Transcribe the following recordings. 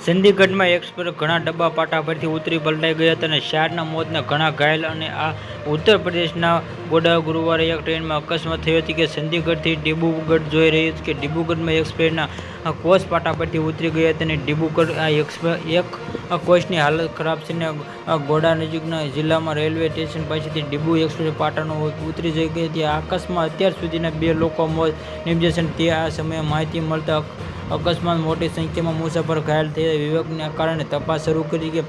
ચંદીગઢમાં express ઘણા ડબ્બા પાટા પરથી ઉતરી પલટાઈ ગયા હતા અને 4ના મોતના ઘણા ઘાયલ. અને આ ઉત્તર પ્રદેશના ગોડા ગુરુવારે એક ટ્રેનમાં અકસ્માત થયો હતી કે ચંદીગઢથી ડિબ્રુગઢ જોઈ રહી હતી કે ડિબ્રુગઢમાં એક્સપ્રેસના કોચ પાટા પરથી ઉતરી ગયા હતા અને ડિબ્રુગઢ એક કોચની હાલત ખરાબ છે ને ગોડા નજીકના જિલ્લામાં રેલવે સ્ટેશન પાસેથી ડિબ્રુ એક્સપ્રેસ પાટાનો ઉતરી જઈ ગઈ હતી. આ અકસ્માત અત્યાર સુધીના 2 લોકો મોત નિપજ્યા છે. તે આ સમયે માહિતી મળતા અકસ્માત મોટી સંખ્યામાં મુસાફર ઘાયલ થયા. વિભાગના કારણે તપાસ શરૂ કરી કે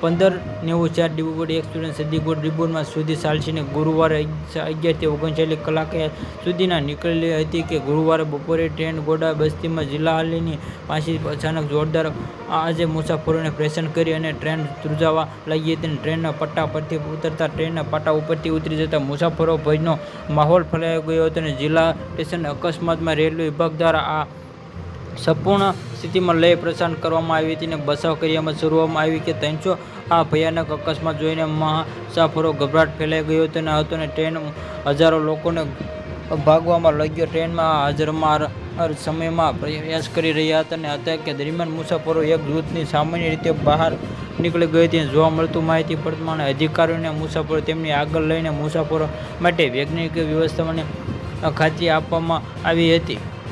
15:94 ડિબ્રુગઢ એક્સપ્રેસ ચંદીગઢ ડિબ્રુગઢ સુધી ચાલશે ને ગુરુવારે 11:39 કલાકે સુધીના નીકળેલી હતી કે ગુરુવારે બપોરે ટ્રેન ગોડા બસ્તીમાં જિલ્લાની પાસે અચાનક જોરદાર આજે મુસાફરોને પરેશાન કરી અને ટ્રેન ધ્રુજાવા લાગી હતી. ટ્રેનના પટ્ટા પરથી ઉતરતા ટ્રેનના પાટા ઉપરથી ઉતરી જતા મુસાફરો ભયનો માહોલ ફેલાઈ ગયો હતો અને જિલ્લા સ્ટેશન અકસ્માતમાં રેલવે વિભાગ દ્વારા આ સંપૂર્ણ સ્થિતિમાં લઈ પ્રસાર કરવામાં આવી હતી અને બચાવ કાર્યમાં શરૂઆતમાં આવી કે 300 આ ભયાનક અકસ્માત જોઈને મુસાફરો ગભરાટ ફેલાઈ ગયો હતો અને ટ્રેન હજારો લોકોને ભાગવામાં લાગ્યો. ટ્રેનમાં હાજરમાં સમયમાં પ્રયાસ કરી રહ્યા હતા અને હતા કે દરમિયાન મુસાફરો એક જૂથની સામાન્ય રીતે બહાર નીકળી ગઈ હતી. જોવા મળતું માહિતી પ્રમાણે અધિકારીઓને મુસાફરો તેમની આગળ લઈને મુસાફરો માટે વૈજ્ઞાનિક વ્યવસ્થાની ખાતરી આપવામાં આવી હતી.